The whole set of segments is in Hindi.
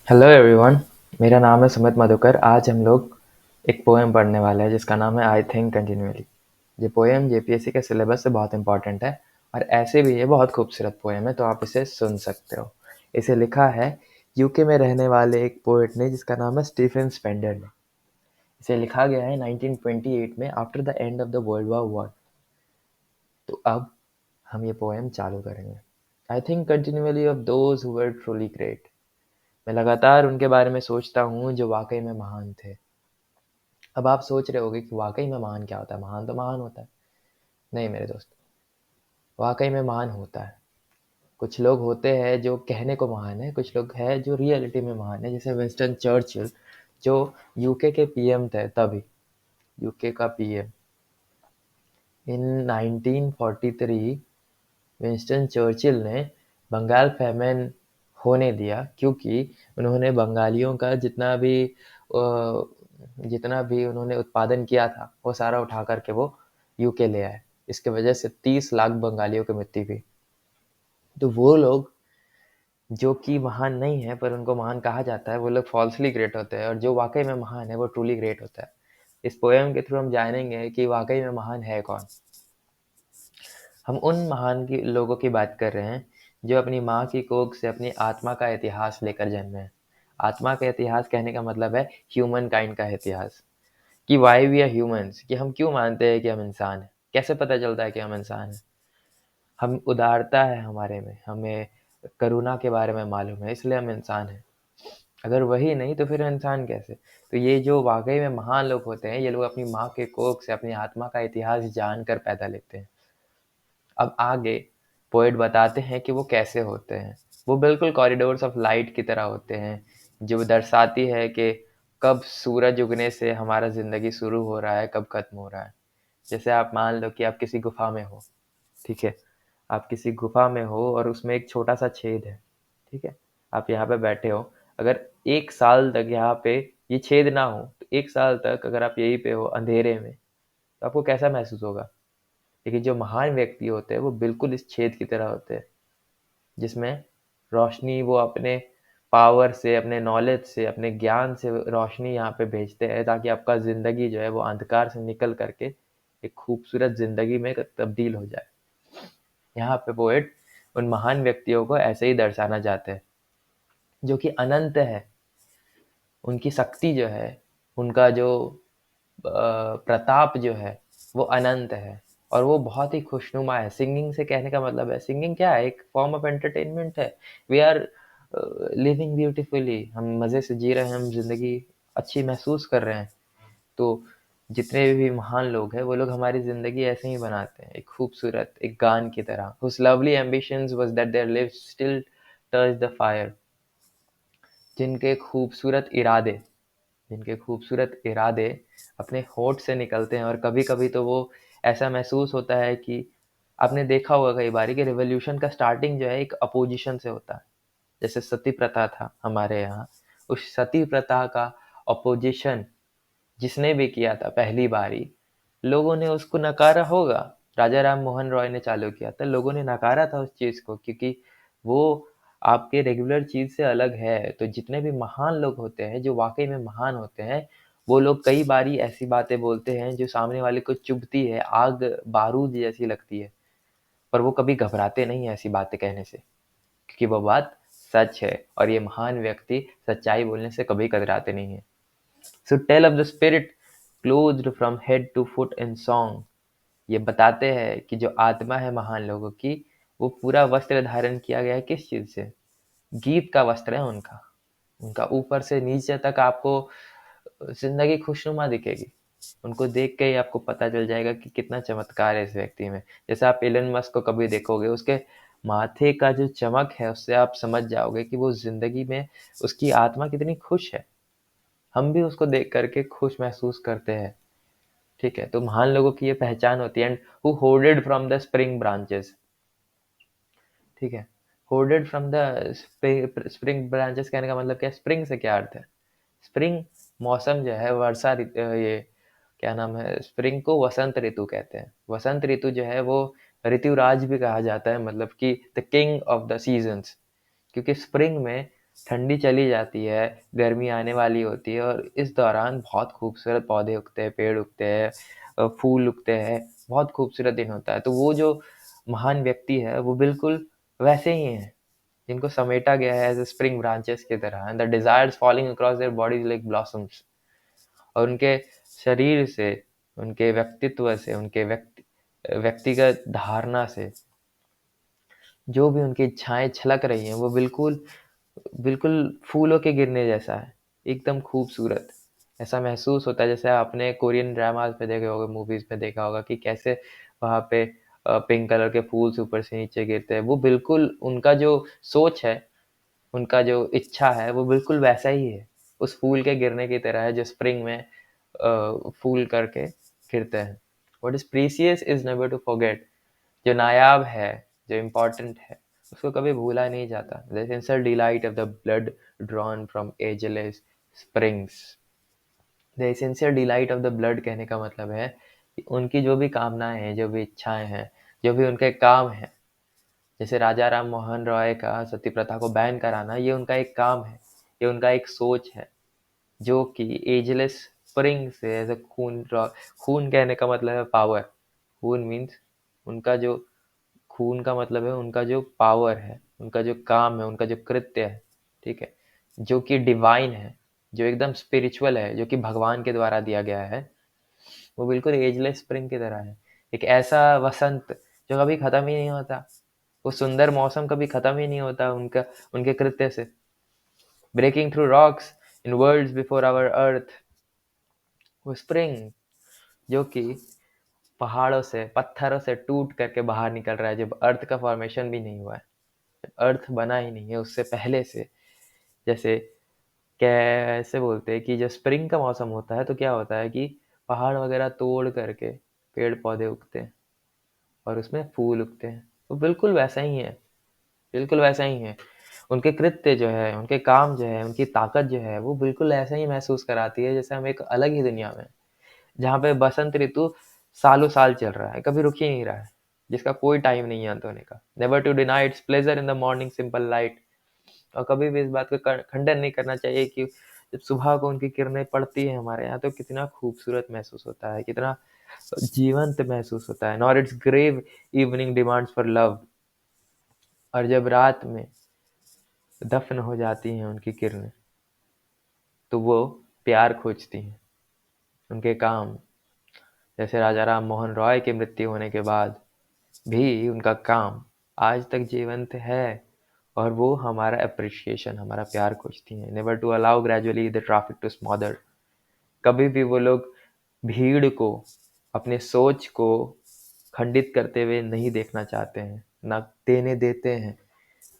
Hello everyone. मेरा नाम है सुमित मधुकर। आज हम लोग एक पोएम पढ़ने वाले हैं जिसका नाम है आई थिंक कंटिन्यूअली। ये पोएम जेपीएससी के सिलेबस से बहुत इंपॉर्टेंट है और ऐसे भी ये बहुत खूबसूरत पोएम है, तो आप इसे सुन सकते हो। इसे लिखा है यूके में रहने वाले एक पोएट ने जिसका नाम है स्टीफन स्पेंडर ने। इसे लिखा गया है 1928 में after the end of the world war one. तो अब हम ये पोएम चालू करेंगे। I think continually of those who were truly great. मैं लगातार उनके बारे में सोचता हूँ जो वाकई में महान थे। अब आप सोच रहे होगे कि वाकई में महान क्या होता है। महान तो महान होता है। नहीं मेरे दोस्त, वाकई में महान होता है। कुछ लोग होते हैं जो कहने को महान है, कुछ लोग हैं जो रियलिटी में महान है, जैसे विंस्टन चर्चिल जो यूके के पीएम थे तभी। यूके का पीएम इन 1943 विंस्टन चर्चिल ने बंगाल फेमेन होने दिया क्योंकि उन्होंने बंगालियों का जितना भी उन्होंने उत्पादन किया था वो सारा उठा करके वो यूके ले आए। इसके वजह से 30 लाख बंगालियों की मृत्यु हुई। तो वो लोग जो कि महान नहीं है पर उनको महान कहा जाता है, वो लोग फॉल्सली ग्रेट होते हैं, और जो वाकई में महान है वो ट्रूली ग्रेट होता है। इस पोएम के थ्रू हम जानेंगे कि वाकई में महान है कौन। हम उन महान लोगों की बात कर रहे हैं जो अपनी माँ की कोख से अपनी आत्मा का इतिहास लेकर जन्मे हैं। आत्मा का इतिहास कहने का मतलब है ह्यूमन काइंड का इतिहास, कि वाई वी आर ह्यूमंस, कि हम क्यों मानते हैं कि हम इंसान हैं। कैसे पता चलता है कि हम इंसान हैं? हम उदारता है हमारे में, हमें करुणा के बारे में मालूम है, इसलिए हम इंसान हैं। अगर वही नहीं तो फिर इंसान कैसे? तो ये जो वाकई में महान लोग होते हैं, ये लोग अपनी माँ के कोख से अपनी आत्मा का इतिहास जानकर पैदा लेते हैं। अब आगे पोएट बताते हैं कि वो कैसे होते हैं। वो बिल्कुल कॉरिडोर्स ऑफ लाइट की तरह होते हैं, जो दर्शाती है कि कब सूरज उगने से हमारा ज़िंदगी शुरू हो रहा है, कब खत्म हो रहा है। जैसे आप मान लो कि आप किसी गुफा में हो, ठीक है? आप किसी गुफा में हो और उसमें एक छोटा-सा छेद है, ठीक है? आप यहाँ पे बैठे हो, अगर 1 साल तक यहाँ पे ये छेद ना हो, तो 1 साल तक अगर आप यहीं पे हो अंधेरे में, तो आपको कैसा महसूस होगा? लेकिन जो महान व्यक्ति होते हैं वो बिल्कुल इस छेद की तरह होते हैं, जिसमें रोशनी वो अपने पावर से, अपने नॉलेज से, अपने ज्ञान से रोशनी यहाँ पे भेजते हैं ताकि आपका ज़िंदगी जो है वो अंधकार से निकल करके एक खूबसूरत ज़िंदगी में तब्दील हो जाए। यहाँ पे पोएट उन महान व्यक्तियों को ऐसे ही दर्शाना चाहते हैं जो कि अनंत है। उनकी शक्ति जो है, उनका जो प्रताप जो है वो अनंत है और वो बहुत ही खुशनुमा है। सिंगिंग से कहने का मतलब है, सिंगिंग क्या है? एक फॉर्म ऑफ एंटरटेनमेंट है। वी आर लिविंग ब्यूटीफुली, हम मज़े से जी रहे हैं, हम ज़िंदगी अच्छी महसूस कर रहे हैं। तो जितने भी महान लोग हैं वो लोग हमारी ज़िंदगी ऐसे ही बनाते हैं, एक खूबसूरत एक गान की तरह। whose lovely ambitions was that their lives still touch the fire। जिनके खूबसूरत इरादे जिनके खूबसूरत इरादे अपने होठ से निकलते हैं, और कभी-कभी तो वो ऐसा महसूस होता है कि आपने देखा होगा कई बारी कि रिवॉल्यूशन का स्टार्टिंग जो है एक अपोजिशन से होता है। जैसे सती प्रथा था हमारे यहाँ, उस सती प्रथा का अपोजिशन जिसने भी किया था पहली बारी, लोगों ने उसको नकारा होगा। राजा राम मोहन रॉय ने चालू किया था, लोगों ने नकारा था उस चीज़ को क्योंकि वो आपके रेगुलर चीज़ से अलग है। तो जितने भी महान लोग होते हैं, जो वाक़ई में महान होते हैं, वो लोग कई बारी ऐसी बातें बोलते हैं जो सामने वाले को चुभती है, आग बारूद जैसी लगती है। पर वो कभी घबराते नहीं हैं ऐसी बातें कहने से, क्योंकि वो बात सच है और ये महान व्यक्ति सच्चाई बोलने से कभी कतराते नहीं हैं। So tell of the spirit clothed from head to foot in song। ये बताते हैं कि जो आत्मा है महान लोगों की, वो पूरा वस्त्र धारण किया गया है किस चीज़ से? गीत का वस्त्र है उनका। उनका ऊपर से नीचे तक आपको ज़िंदगी खुशनुमा दिखेगी। उनको देख के ही आपको पता चल जाएगा कि कितना चमत्कार है इस व्यक्ति में। जैसे आप एलन मस्क को कभी देखोगे, उसके माथे का जो चमक है उससे आप समझ जाओगे कि वो ज़िंदगी में उसकी आत्मा कितनी खुश है। हम भी उसको देख करके खुश महसूस करते हैं, ठीक है? तो महान लोगों की ये पहचान होती है। And who hoarded from the spring branches, ठीक है? Hoarded from the spring branches कहने का मतलब क्या है? स्प्रिंग से क्या अर्थ है? स्प्रिंग मौसम जो है, ये क्या नाम है, स्प्रिंग को वसंत ऋतु कहते हैं। वसंत ऋतु जो है वो ऋतुराज भी कहा जाता है, मतलब कि the king of the seasons, क्योंकि स्प्रिंग में ठंडी चली जाती है, गर्मी आने वाली होती है और इस दौरान बहुत खूबसूरत पौधे उगते हैं, पेड़ उगते हैं, फूल उगते हैं, बहुत खूबसूरत दिन होता है। तो वो जो महान व्यक्ति है वो बिल्कुल वैसे ही हैं, जिनको समेटा गया है एज़ स्प्रिंग ब्रांचेस की तरह, and the desires falling across their bodies like blossoms. और उनके शरीर से, उनके व्यक्तित्व से, उनके व्यक्तिगत धारणा से जो भी उनकी इच्छाएं छलक रही हैं वो बिल्कुल बिल्कुल फूलों के गिरने जैसा है, एकदम खूबसूरत। ऐसा महसूस होता है जैसे आपने कोरियन ड्रामास में देखे होंगे, मूवीज में देखा होगा कि कैसे वहाँ पे पिंक कलर के फूल से ऊपर से नीचे गिरते हैं। वो बिल्कुल उनका जो सोच है, उनका जो इच्छा है वो बिल्कुल वैसा ही है, उस फूल के गिरने की तरह है जो स्प्रिंग में फूल करके गिरते हैं। What is precious is never to forget. जो नायाब है, जो इम्पोर्टेंट है, उसको कभी भूला नहीं जाता। The sincere delight of the blood drawn from ageless springs. The essential delight of the blood कहने का मतलब है कि उनकी जो भी कामनाएं हैं, जो भी इच्छाएं हैं, जो भी उनके काम हैं, जैसे राजा राम मोहन रॉय का सती प्रथा को बैन कराना, ये उनका एक काम है, ये उनका एक सोच है, जो कि एजलेस स्प्रिंग से ऐसे खून कहने का मतलब है पावर। खून मीन्स उनका जो खून का मतलब है उनका जो पावर है, उनका जो काम है, उनका जो कृत्य है, ठीक है, जो कि डिवाइन है, जो एकदम स्पिरिचुअल है, जो कि भगवान के द्वारा दिया गया है, वो बिल्कुल एजलेस स्प्रिंग की तरह है। एक ऐसा वसंत जो कभी खत्म ही नहीं होता, वो सुंदर मौसम कभी खत्म ही नहीं होता उनका, उनके कृत्य से। Breaking through rocks in worlds before our earth. वो स्प्रिंग जो कि पहाड़ों से, पत्थरों से टूट करके बाहर निकल रहा है, जब अर्थ का फॉर्मेशन भी नहीं हुआ है, अर्थ बना ही नहीं है उससे पहले से। जैसे कैसे बोलते हैं कि जब स्प्रिंग का मौसम होता है तो क्या होता है कि पहाड़ वगैरह तोड़ करके पेड़ पौधे उगते हैं और उसमें फूल उगते हैं। तो बिल्कुल वैसा ही है, बिल्कुल वैसा ही है। उनके कृत्य जो है, उनके काम जो है, उनकी ताकत जो है, वो बिल्कुल ऐसा ही महसूस कराती है जैसे हम एक अलग ही दुनिया में, जहाँ पे बसंत ऋतु सालों साल चल रहा है, कभी रुक ही नहीं रहा है, जिसका कोई टाइम नहीं है अंत होने का। Never to deny its pleasure in the morning simple light. और कभी भी इस बात का खंडन नहीं करना चाहिए कि जब सुबह को उनकी किरणें पड़ती है हमारे यहाँ तो कितना खूबसूरत महसूस होता है, कितना जीवंत महसूस होता है। Nor its grave evening demands for love. और जब रात में दफन हो जाती हैं उनकी किरणें तो वो प्यार खोजती हैं। उनके काम, जैसे राजा राम मोहन रॉय की मृत्यु होने के बाद भी उनका काम आज तक जीवंत है और वो हमारा अप्रिशिएशन, हमारा प्यार खोजती हैं। Never to allow gradually the traffic to smother. कभी भी वो लोग भीड़ को, अपने सोच को खंडित करते हुए नहीं देखना चाहते हैं, ना देने देते हैं।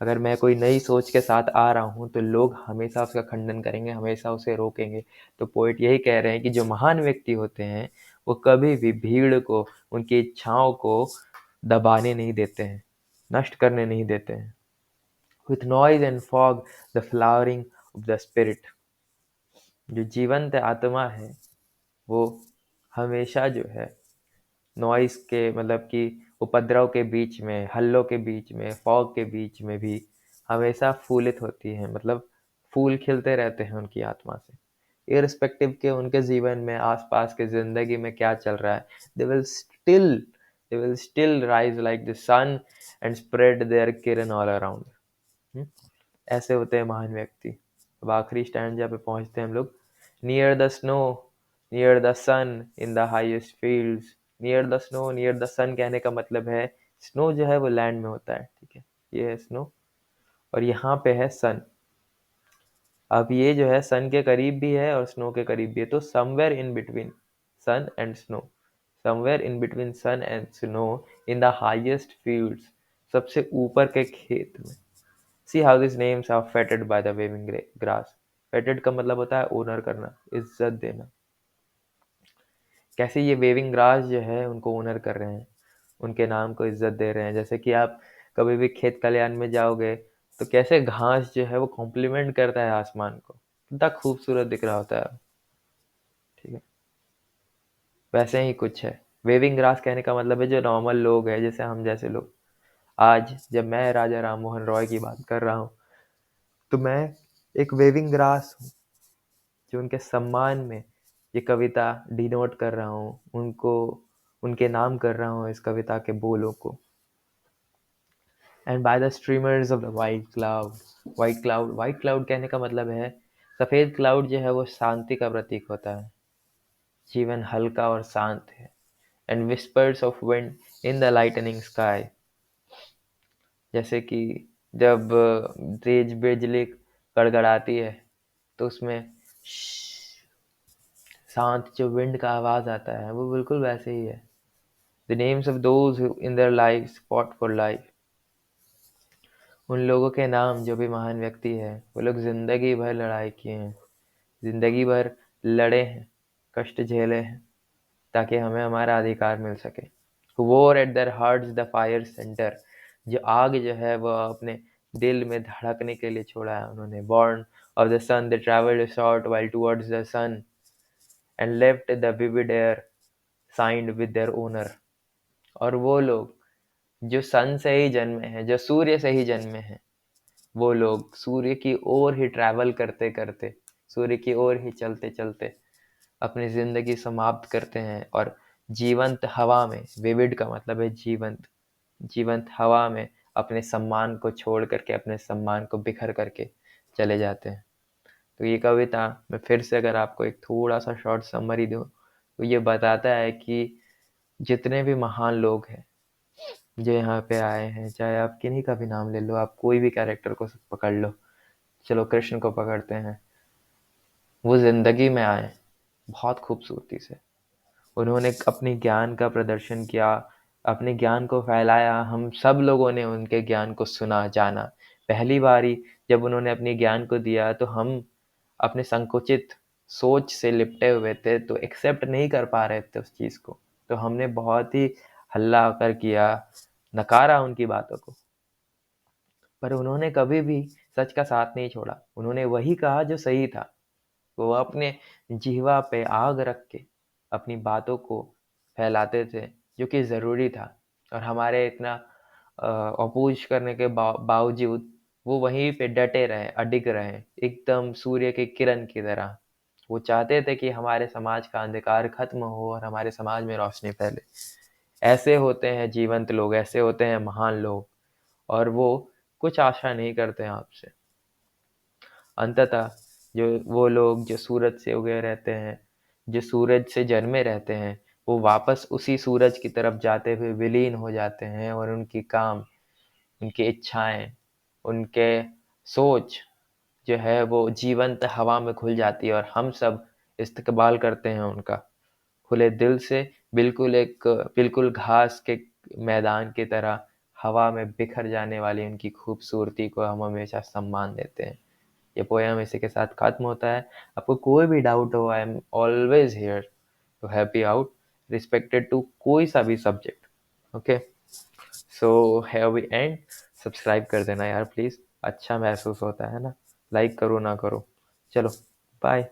अगर मैं कोई नई सोच के साथ आ रहा हूँ तो लोग हमेशा उसका खंडन करेंगे, हमेशा उसे रोकेंगे। तो पोएट यही कह रहे हैं कि जो महान व्यक्ति होते हैं वो कभी भी भीड़ को, उनकी इच्छाओं को दबाने नहीं देते हैं, नष्ट करने नहीं देते हैं। With noise and fog the flowering of the spirit. जो जीवंत आत्मा है वो हमेशा जो है नॉइस के मतलब कि उपद्रव के बीच में, हल्लों के बीच में, फॉग के बीच में भी हमेशा फूलित होती है, मतलब फूल खिलते रहते हैं उनकी आत्मा से। इररिस्पेक्टिव के उनके जीवन में, आसपास के जिंदगी में क्या चल रहा है, they will still they will still rise like the sun and spread their किरण ऑल अराउंड। ऐसे होते हैं महान व्यक्ति। अब आखिरी स्टैंजा पे पहुंचते हैं हम लोग। Near the snow, near the sun in the highest fields. Near the snow, near the sun कहने का मतलब है स्नो जो है वो लैंड में होता है, ठीक है, ये है स्नो, और यहाँ पे है सन। अब ये जो है सन के करीब भी है और स्नो के करीब भी है, तो somewhere in between sun and snow, somewhere in between sun and snow in the highest fields, सबसे ऊपर के खेत में। See how these names are feted by the waving grass. Feted का मतलब होता है ओनर करना, इज्जत देना। कैसे ये वेविंग ग्रास जो है उनको ओनर कर रहे हैं, उनके नाम को इज्जत दे रहे हैं। जैसे कि आप कभी भी खेत खलिहान में जाओगे तो कैसे घास जो है वो कॉम्प्लीमेंट करता है आसमान को, कितना खूबसूरत दिख रहा होता है, ठीक है। वैसे ही कुछ है। वेविंग ग्रास कहने का मतलब है जो नॉर्मल लोग हैं, जैसे हम जैसे लोग। आज जब मैं राजा राम मोहन रॉय की बात कर रहा हूँ तो मैं एक वेविंग ग्रास हूँ जो उनके सम्मान में ये कविता डिनोट कर रहा हूँ, उनको उनके नाम कर रहा हूँ इस कविता के बोलों को। And by the streamers of the white cloud. White cloud कहने का मतलब है सफ़ेद क्लाउड जो है वो शांति का प्रतीक होता है, जीवन हल्का और शांत है। And whispers of wind in the lightning sky, जैसे कि जब तेज बिजली गड़गड़ाती है तो उसमें शांत जो विंड का आवाज आता है वो बिल्कुल वैसे ही है। The names of those in their life fought for life, उन लोगों के नाम जो भी महान व्यक्ति है वो लोग जिंदगी भर लड़ाई किए हैं, जिंदगी भर लड़े हैं, कष्ट झेले हैं ताकि हमें हमारा अधिकार मिल सके। War at there hearts the fire centre, जो आग जो है वो अपने दिल में धड़कने के लिए छोड़ा है उन्होंने। Born of the sun they travelled short while towards the sun and left the vivid air signed with their owner। और वो लोग जो सन से ही जन्मे हैं, जो सूर्य से ही जन्मे हैं, वो लोग सूर्य की ओर ही ट्रैवल करते करते, सूर्य की ओर ही चलते चलते अपनी जिंदगी समाप्त करते हैं और जीवंत हवा में, विविड का मतलब है जीवंत, जीवंत हवा में अपने सम्मान को छोड़ करके, अपने सम्मान को बिखर करके चले जाते हैं। तो ये कविता मैं फिर से अगर आपको एक थोड़ा सा शॉर्ट समरी दूं तो ये बताता है कि जितने भी महान लोग हैं जो यहाँ पे आए हैं, चाहे आप किन्हीं का भी नाम ले लो, आप कोई भी कैरेक्टर को पकड़ लो, चलो कृष्ण को पकड़ते हैं, वो जिंदगी में आए बहुत खूबसूरती से। उन्होंने अपने ज्ञान का प्रदर्शन किया, अपने ज्ञान को फैलाया, हम सब लोगों ने उनके ज्ञान को सुना जाना। पहली बारी जब उन्होंने अपने ज्ञान को दिया तो हम अपने संकुचित सोच से लिपटे हुए थे, तो एक्सेप्ट नहीं कर पा रहे थे उस चीज़ को, तो हमने बहुत ही हल्ला कर किया, नकारा उनकी बातों को। पर उन्होंने कभी भी सच का साथ नहीं छोड़ा, उन्होंने वही कहा जो सही था। वो अपने जिह्वा पे आग रख के अपनी बातों को फैलाते थे जो कि ज़रूरी था। और हमारे इतना अपोज करने के बावजूद वो वहीं पे डटे रहे, अडिग रहे, एकदम सूर्य की किरण की तरह। वो चाहते थे कि हमारे समाज का अंधकार खत्म हो और हमारे समाज में रोशनी फैले। ऐसे होते हैं जीवंत लोग, ऐसे होते हैं महान लोग, और वो कुछ आशा नहीं करते हैं आपसे। अंततः जो वो लोग जो सूरज से उगे रहते हैं, जो सूरज से जन्मे रहते हैं, वो वापस उसी सूरज की तरफ जाते हुए विलीन हो जाते हैं और उनकी काम, उनकी इच्छाएं, उनके सोच जो है वो जीवंत हवा में घुल जाती है और हम सब इस्तकबाल करते हैं उनका खुले दिल से, बिल्कुल घास के मैदान की तरह हवा में बिखर जाने वाली उनकी खूबसूरती को हम हमेशा सम्मान देते हैं। ये पोयम इसी के साथ खत्म होता है। आपको कोई भी डाउट हो, I am always here to help you out, respected to कोई सा भी subject. Okay, so have we end. Subscribe कर देना यार प्लीज़, अच्छा महसूस होता है ना, लाइक करो ना करो। चलो बाय।